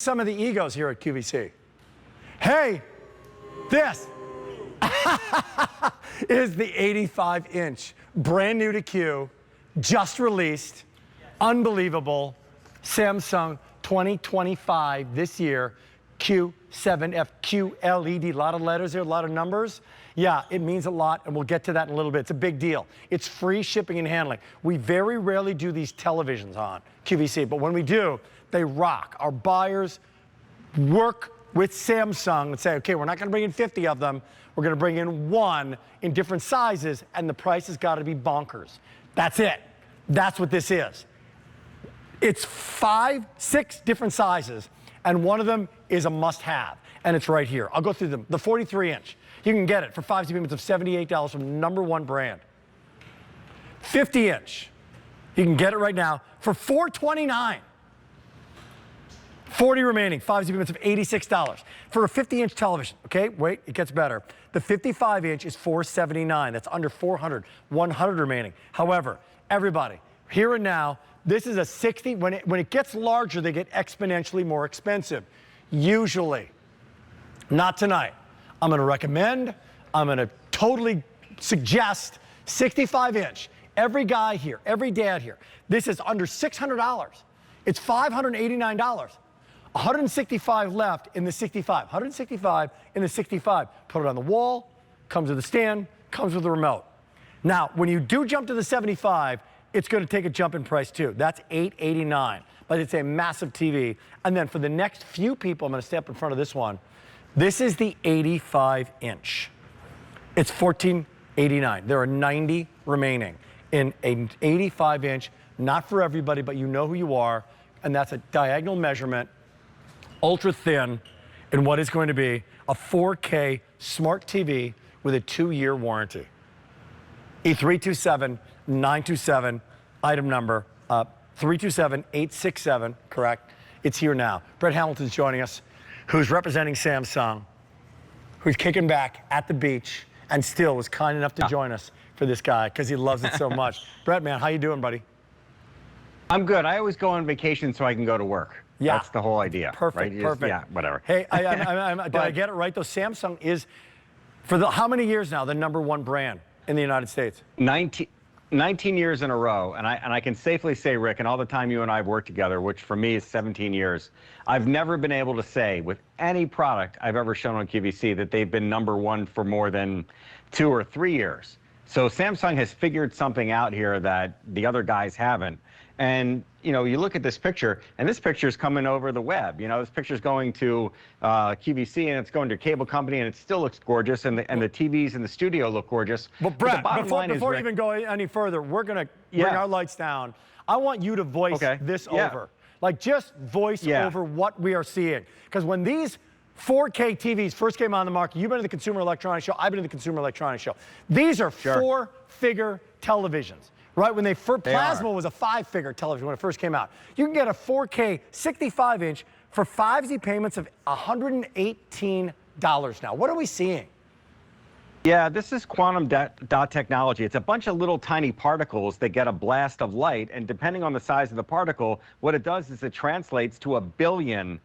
Some of the egos here at QVC. Hey, this is the 85-inch, brand new to Q, just released, unbelievable, Samsung 2025 this year, Q7F QLED. A lot of letters there, a lot of numbers. Yeah, it means a lot, and we'll get to that in a little bit. It's a big deal. It's free shipping and handling. We very rarely do these televisions on QVC, but when we do, they rock. Our buyers work with Samsung and say, okay, we're not gonna bring in 50 of them. We're gonna bring in one in different sizes, and the price has gotta be bonkers. That's it. That's what this is. It's 5, 6 different sizes, and one of them is a must-have, and it's right here. I'll go through them. The 43-inch, you can get it for 5 payments of $78 from #1 brand. 50-inch, you can get it right now for $429. 40 remaining, 5 payments of $86 for a 50-inch television. Okay, wait, it gets better. The 55-inch is $479. That's under $400. 100 remaining. However, everybody, here and now, this is a 60. When it gets larger, they get exponentially more expensive. Usually, not tonight. I'm going to recommend. I'm going to totally suggest 65-inch. Every guy here, every dad here. This is under $600. It's $589. 165 left in the 65. 165 in the 65. Put it on the wall, comes with a stand, comes with a remote. Now, when you do jump to the 75, it's going to take a jump in price too. That's $889. But it's a massive TV. And then for the next few people, I'm going to step in front of this one. This is the 85-inch. It's $1489. There are 90 remaining in an 85-inch. Not for everybody, but you know who you are. And that's a diagonal measurement, ultra thin, in what is going to be a 4K smart TV with a 2-year warranty. E327927, item number 327867, correct? It's here now. Brett Hamilton's joining us, who's representing Samsung, who's kicking back at the beach and still was kind enough to join us for this guy because he loves it so much. Brett, man, how you doing, buddy? I'm good. I always go on vacation so I can go to work. Yeah. That's the whole idea. Perfect, right? perfect. Yeah, whatever. Hey, did I get it right, though? Samsung is, for how many years now, the #1 brand in the United States? 19 years in a row, and I can safely say, Rick, and all the time you and I have worked together, which for me is 17 years, I've never been able to say with any product I've ever shown on QVC that they've been #1 for more than 2 or 3 years. So Samsung has figured something out here that the other guys haven't. And, you know, you look at this picture, and this picture is coming over the web. You know, this picture is going to QVC, and it's going to a cable company, and it still looks gorgeous, and the TVs in the studio look gorgeous. But Brett, before Rick, you even go any further, we're going to bring our lights down. I want you to voice this over. Like, just voice over what we are seeing. Because when these 4K TVs first came on the market, you've been to the Consumer Electronics Show, I've been to the Consumer Electronics Show. These are 4-figure televisions. Right, when Plasma was a 5-figure television when it first came out. You can get a 4K 65-inch for 5 payments of $118 now. What are we seeing? Yeah, this is quantum dot technology. It's a bunch of little tiny particles that get a blast of light, and depending on the size of the particle, what it does is it translates to a billion.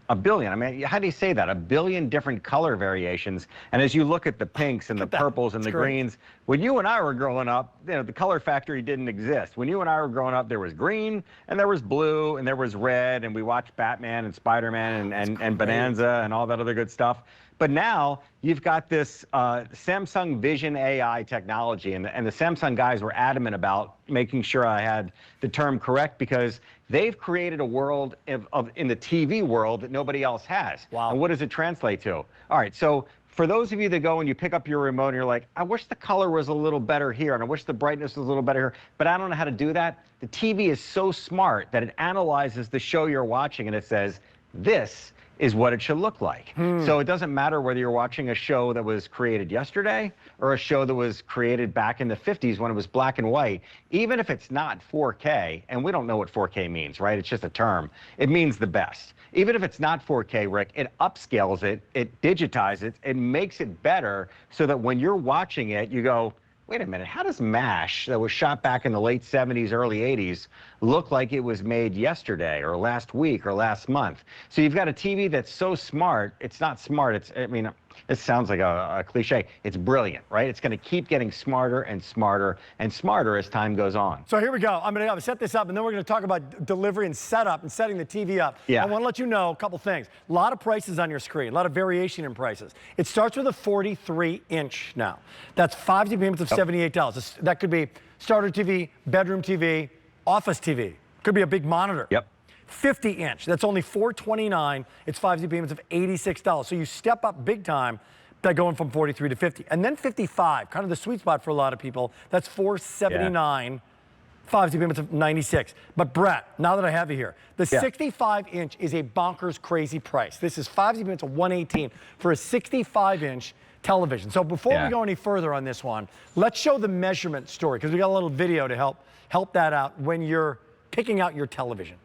I mean, how do you say that? 1 billion different color variations. And as you look at the pinks and the purples and the greens, when you and I were growing up, you know, the color factory didn't exist. When you and I were growing up, there was green, and there was blue, and there was red, and we watched Batman and Spider-Man and Bonanza and all that other good stuff. But now you've got this Samsung Vision AI technology, and the Samsung guys were adamant about making sure I had the term correct because they've created a world in the TV world that nobody else has. Wow. And what does it translate to? All right, so for those of you that go and you pick up your remote and you're like, I wish the color was a little better here, and I wish the brightness was a little better here, but I don't know how to do that. The TV is so smart that it analyzes the show you're watching and it says, this is what it should look like. So it doesn't matter whether you're watching a show that was created yesterday or a show that was created back in the 50s when it was black and white. Even if it's not 4K, and we don't know what 4K means, right? It's just a term. It means the best. Even if it's not 4K, Rick, it upscales it, it digitizes it, it makes it better so that when you're watching it, you go, wait a minute, how does MASH that was shot back in the late 70s, early 80s look like it was made yesterday or last week or last month? So you've got a TV that's so smart, it's not smart, it's, I mean, it sounds like a cliche. It's brilliant, right? It's going to keep getting smarter and smarter and smarter as time goes on. So here we go. I'm going to set this up, and then we're going to talk about delivery and setup and setting the TV up. Yeah. I want to let you know a couple things. A lot of prices on your screen, a lot of variation in prices. It starts with a 43-inch now. That's 5 payments of $78. That could be starter TV, bedroom TV, office TV. Could be a big monitor. Yep. 50-inch, that's only $429. It's 5 payments of $86. So you step up big time by going from 43 to 50. And then 55, kind of the sweet spot for a lot of people. That's $479. Yeah. 5 payments of $96. But Brett, now that I have you here, the 65-inch is a bonkers crazy price. This is 5 payments of $118 for a 65-inch television. So before we go any further on this one, let's show the measurement story, because we got a little video to help that out when you're picking out your television.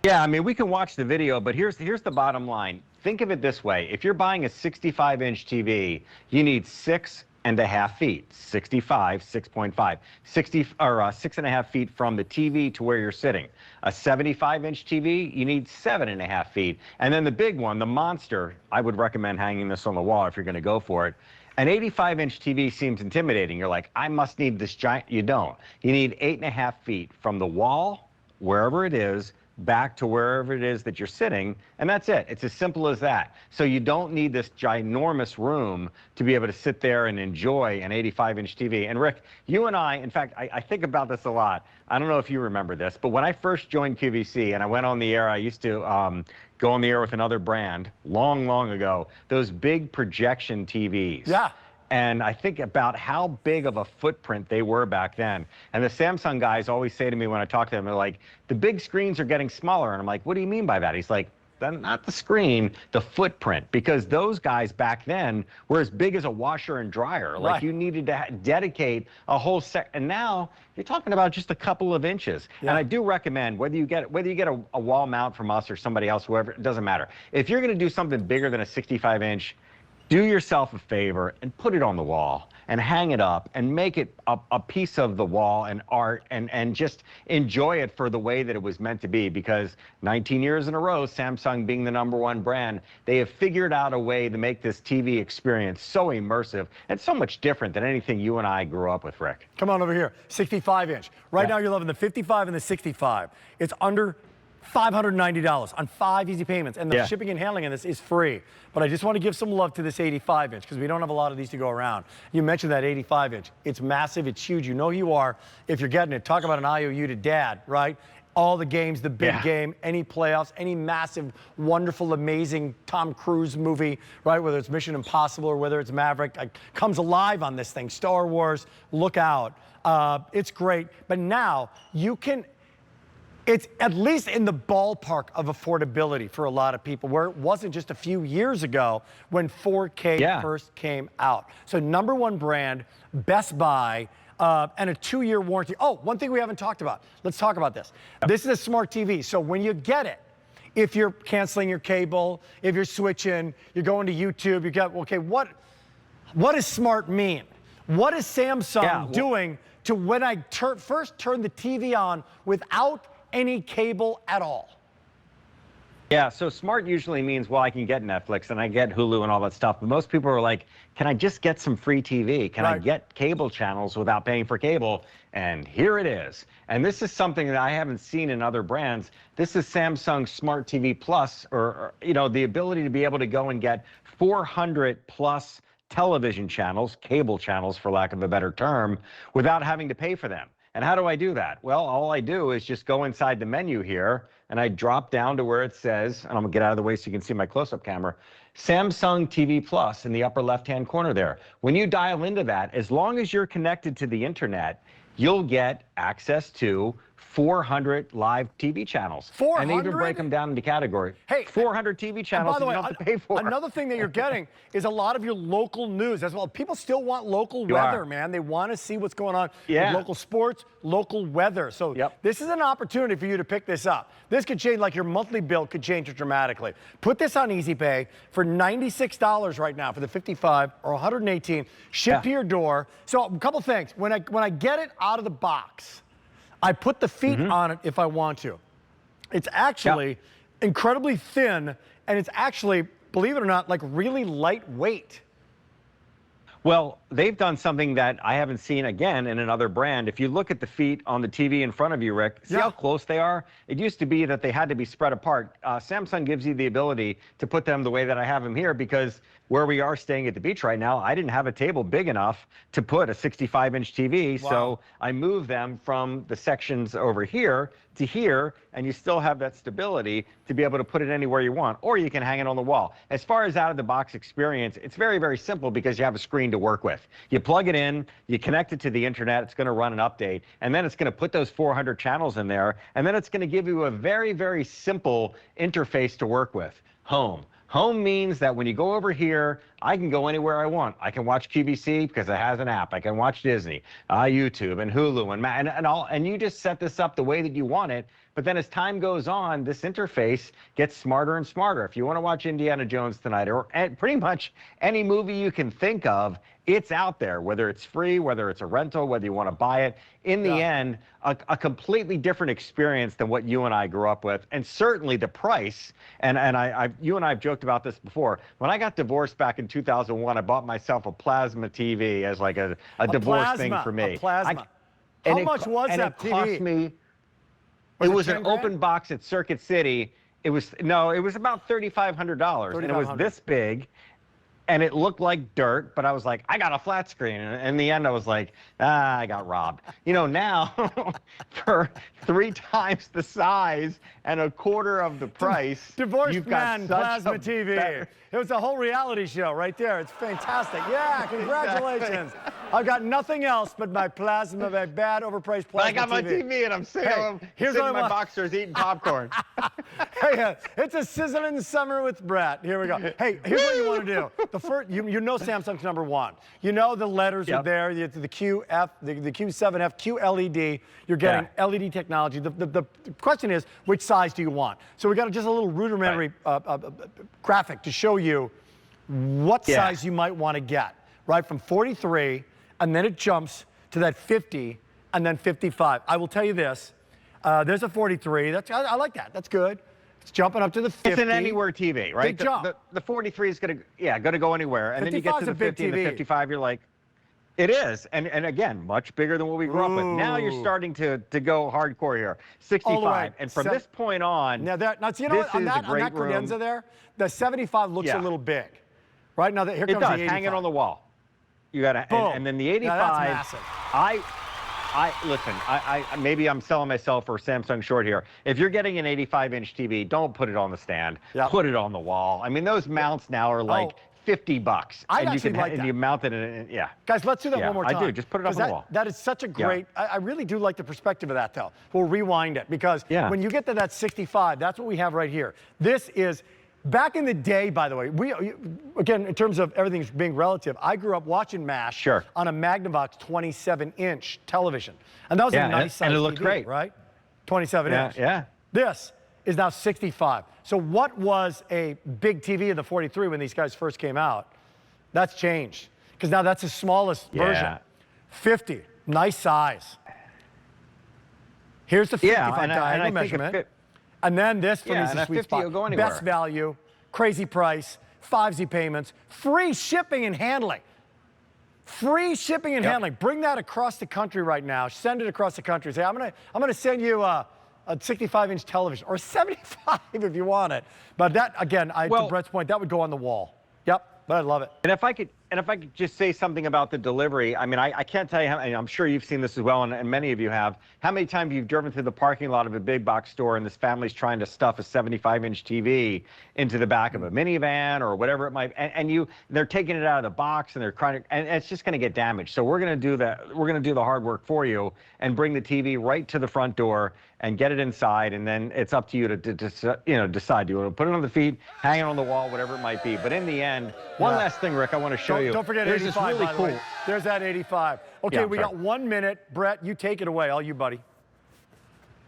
Yeah, I mean, we can watch the video, but here's the bottom line. Think of it this way. If you're buying a 65-inch TV, you need 6.5 feet. 65, 6.5. 6.5 feet from the TV to where you're sitting. A 75-inch TV, you need 7.5 feet. And then the big one, the monster, I would recommend hanging this on the wall if you're going to go for it. An 85-inch TV seems intimidating. You're like, I must need this giant. You don't. You need 8.5 feet from the wall, wherever it is, back to wherever it is that you're sitting, and that's it. It's as simple as that. So you don't need this ginormous room to be able to sit there and enjoy an 85-inch TV. And Rick, you and I, in fact, I think about this a lot. I don't know if you remember this, but when I first joined QVC and I went on the air, I used to go on the air with another brand long, long ago, those big projection TVs. Yeah. And I think about how big of a footprint they were back then. And the Samsung guys always say to me when I talk to them, they're like, the big screens are getting smaller. And I'm like, what do you mean by that? He's like, not the screen, the footprint. Because those guys back then were as big as a washer and dryer. Like you needed to dedicate a whole set. And now you're talking about just a couple of inches. Yeah. And I do recommend, whether you get a wall mount from us or somebody else, whoever, it doesn't matter. If you're going to do something bigger than a 65-inch, do yourself a favor and put it on the wall and hang it up and make it a piece of the wall and art, and just enjoy it for the way that it was meant to be, because 19 years in a row, Samsung being the #1 brand, they have figured out a way to make this TV experience so immersive and so much different than anything you and I grew up with, Rick. Come on over here, 65-inch. Right now you're loving the 55 and the 65. It's under $590 on 5 easy payments, and the shipping and handling in this is free. But I just want to give some love to this 85-inch, because we don't have a lot of these to go around. You mentioned that 85-inch. It's massive, it's huge. You know who you are if you're getting it. Talk about an IOU to dad, right? All the games, the big game, any playoffs, any massive, wonderful, amazing Tom Cruise movie, right? Whether it's Mission Impossible or whether it's Maverick, comes alive on this thing. Star Wars, look out. It's great. But now you can, it's at least in the ballpark of affordability for a lot of people, where it wasn't just a few years ago when 4K first came out. So #1 brand, Best Buy, and a 2-year warranty. Oh, one thing we haven't talked about. Let's talk about this. This is a smart TV. So when you get it, if you're canceling your cable, if you're switching, you're going to YouTube, you got, okay, what does smart mean? What is Samsung doing to when I first turn the TV on without any cable at all? Yeah, so smart usually means, well, I can get Netflix and I get Hulu and all that stuff. But most people are like, can I just get some free TV? Can I get cable channels without paying for cable? And here it is. And this is something that I haven't seen in other brands. This is Samsung Smart TV Plus, or you know, the ability to be able to go and get 400 plus television channels, cable channels for lack of a better term, without having to pay for them. And how do I do that? Well, all I do is just go inside the menu here, and I drop down to where it says, and I'm gonna get out of the way so you can see my close-up camera, Samsung TV Plus in the upper left-hand corner there. When you dial into that, as long as you're connected to the internet, you'll get access to 400 live TV channels. 400? And they even break them down into categories. Hey, 400 TV channels by the way, you don't have to pay for. another thing that you're getting is a lot of your local news as well. People still want local weather, man. They want to see what's going on with local sports, local weather. So this is an opportunity for you to pick this up. This could change, like your monthly bill could change it dramatically. Put this on Easy Pay for $96 right now for the 55 or $118, shipped to your door. So a couple things. When I get it out of the box, I put the feet on it if I want to. It's actually incredibly thin, and it's actually, believe it or not, like really lightweight. Well, they've done something that I haven't seen again in another brand. If you look at the feet on the TV in front of you, Rick, see how close they are? It used to be that they had to be spread apart. Samsung gives you the ability to put them the way that I have them here, because where we are staying at the beach right now, I didn't have a table big enough to put a 65-inch TV. So I moved them from the sections over here to here, and you still have that stability to be able to put it anywhere you want, or you can hang it on the wall. As far as out-of-the-box experience, it's very, very simple because you have a screen to work with. You plug it in, you connect it to the internet, it's going to run an update, and then it's going to put those 400 channels in there, and then it's going to give you a very, very simple interface to work with. Home. Home means that when you go over here, I can go anywhere I want. I can watch QVC because it has an app. I can watch Disney, YouTube, and Hulu, and you just set this up the way that you want it. But then as time goes on, this interface gets smarter and smarter. If you want to watch Indiana Jones tonight, or pretty much any movie you can think of, it's out there, whether it's free, whether it's a rental, whether you want to buy it. In the end, a completely different experience than what you and I grew up with, and certainly the price. And you and I have joked about this before. When I got divorced back in 2001, I bought myself a plasma TV as like a divorce thing for me. A plasma. How much was that TV? Cost me. It was an open box at Circuit City. It was about $3,500, and it was this big. And it looked like dirt, but I was like, I got a flat screen. And in the end, I was like, I got robbed. You know, now for 3 times the size and a quarter of the price, Divorced Man Plasma TV. It was a whole reality show right there. It's fantastic. Yeah, congratulations. I've got nothing else but my plasma, my bad overpriced plasma TV. I got my TV and I'm sitting in my boxers eating popcorn. Hey, it's a sizzling summer with Brett. Here we go. Hey, here's what you want to do. The first, you know Samsung's #1. You know the letters are there. The Q7F QLED. You're getting LED technology. The question is, which size do you want? So we got just a little rudimentary graphic to show you what size you might want to get. Right, from 43, and then it jumps to that 50, and then 55. I will tell you this. There's a 43. I like that. That's good. It's jumping up to the 50. It's an anywhere TV, right? Big jump. The 43 is going to go anywhere, and then you get to the 50 and the 55. You're like, it is, and again, much bigger than what we grew up with. Now you're starting to go hardcore here. 65, and from this point on, now you know what, on that credenza there, the 75 looks a little big. Right now, here comes the 85. Hang it on the wall. You gotta, and then the 85. Now that's massive. Listen, maybe I'm selling myself for Samsung short here. If you're getting an 85-inch TV, don't put it on the stand. Put it on the wall. I mean, those mounts now are like $50. I actually like that. And you mount it in, Guys, let's do that one more time. I do. Just put it on the wall. That is such a great, I really do like the perspective of that, though. We'll rewind it, because when you get to that 65, that's what we have right here. This is, back in the day, by the way, again, in terms of everything being relative, I grew up watching MASH on a Magnavox 27-inch television. And that was a nice size and it looked great, right? 27-inch. Yeah. This is now 65. So what was a big TV in the 43 when these guys first came out? That's changed, because now that's the smallest version. 50, nice size. Here's the 55 diagonal measurement. And then this for me is the sweet spot. Best value, crazy price, 5Z payments, free shipping and handling. Free shipping and handling. Bring that across the country right now. Send it across the country. Say, I'm gonna send you a 65-inch television, or 75 if you want it. But that, again, to Brett's point, that would go on the wall. Yep, but I love it. And if I could And if I could just say something about the delivery, I mean, I can't tell you how, and I'm sure you've seen this as well, and many of you have, how many times you've driven through the parking lot of a big box store and this family's trying to stuff a 75-inch TV into the back of a minivan or whatever it might, and they're taking it out of the box and they're trying to, and it's just going to get damaged. So we're going to do that. We're going to do the hard work for you and bring the TV right to the front door and get it inside, and then it's up to you to decide. Do you want to put it on the feet, hang it on the wall, whatever it might be. But in the end, one last thing, Rick, I want to show you. Don't forget 85, by the way. There's that 85. Okay, Yeah, we got 1 minute. Brett, you take it away. All you, buddy.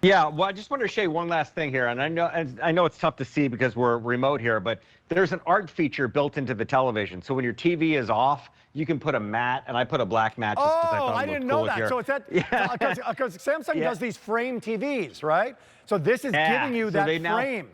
Yeah, well, I just wanted to show you one last thing here, and I know it's tough to see because we're remote here, but there's an art feature built into the television. So when your TV is off, you can put a mat, and I put a black mat just because I thought it looked cool. I didn't know that. Here. So it's that because Samsung does these frame TVs, right? So this is giving you that frame.